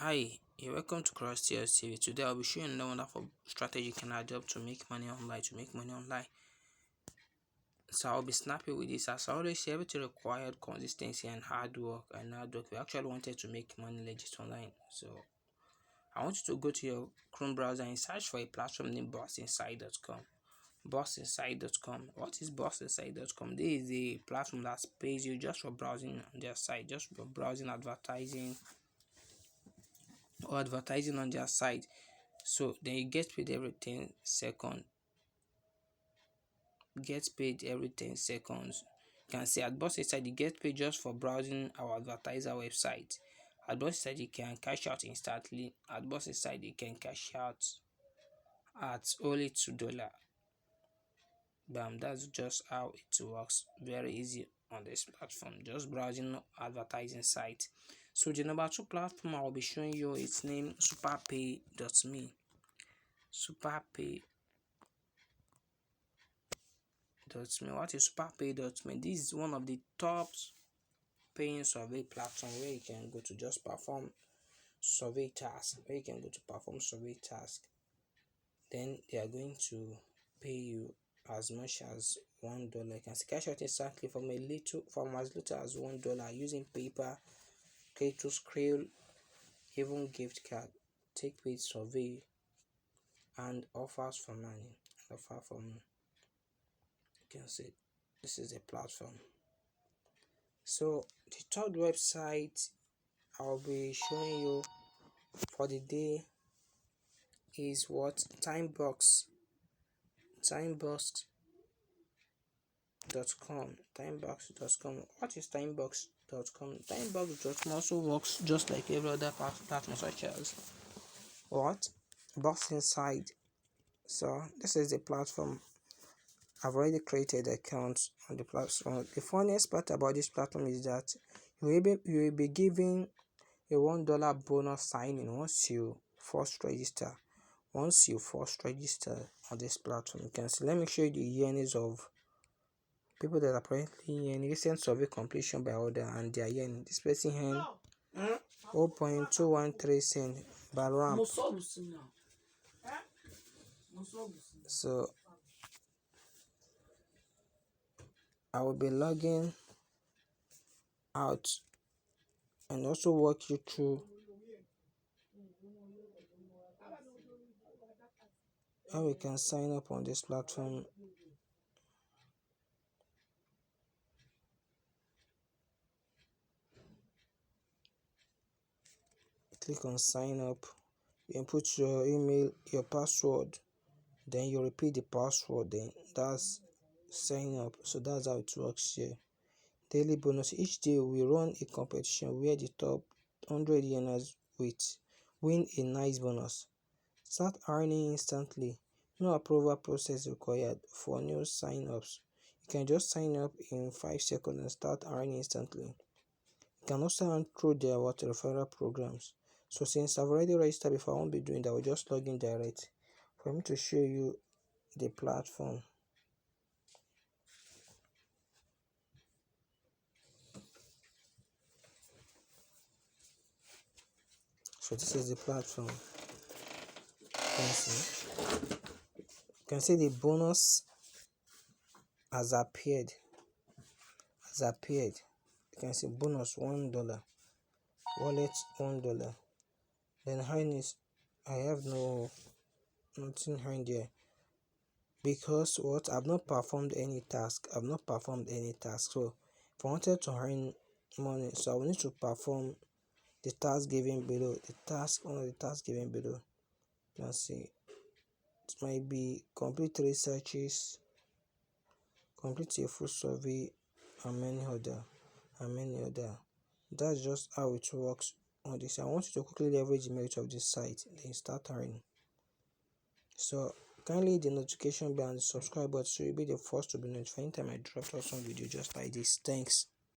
Hi, you're welcome to Cross Tears TV. Today I'll be showing you a wonderful strategy you can adopt to make money online. So I'll be snappy with this. As I always say, everything required consistency and hard work. We actually wanted to make money legit online. So I want you to go to your Chrome browser and search for a platform named BossInside.com. BossInside.com. What is BossInside.com? This is a platform that pays you just for browsing on their site, just for browsing advertising on their site. So then you get paid every 10 seconds. You can see at Boss Inside you get paid just for browsing our advertiser website. At Boss Inside you can cash out instantly. At Boss Inside you can cash out at only $2. Bam, that's just how it works. Very easy on this platform. Just browsing advertising site. So the number two platform I'll be showing you its name superpay.me. Superpay.me. What is superpay.me? This is one of the top paying survey platform where you can go to just perform survey tasks. Then they are going to pay you as much as $1. You can cash out instantly from as little as $1 using PayPal, Crypto Skrill, even gift card, take paid survey, and offers for money. You can see this is a platform. So the third website I'll be showing you for the day is what Timebox. Timebox.com. What is Timebox.com? Timebox.com also works just like every other platform such as what Box Inside. So this is the platform. I've already created accounts on the platform. The funniest part about this platform is that you will be given a $1 bonus sign-in once you first register. On this platform, you can see. Let me show you the earnings of people that are apparently in recent survey completion by order and their earning. This person earned 0.213 cents per ramp. So I will be logging out and also walk you through how we can sign up on this platform. Click on sign up. You input your email, your password, then you repeat the password, then that's sign up. So that's how it works here. Daily bonus. Each day we run a competition where the top 100 earners win a nice bonus. Start earning instantly. No approval process required for new sign-ups. You can just sign up in 5 seconds and start earning instantly. You can also earn through their referral programs. So since I've already registered before, I won't be doing that. We'll just log in direct. For me to show you the platform. So this is the platform. You can see the bonus has appeared. You can see bonus $1, wallet $1. Then highness, I have nothing behind there because what I've not performed any task. So if I wanted to earn money, so I will need to perform the task given below. One of the tasks given below. You can see it might be complete 3 searches, complete a full survey, and many other. That's just how it works on this. I want you to quickly leverage the merit of this site, then start earning. So kindly hit the notification bell and subscribe button so you'll be the first to be notified anytime I drop awesome video just like this. Thanks.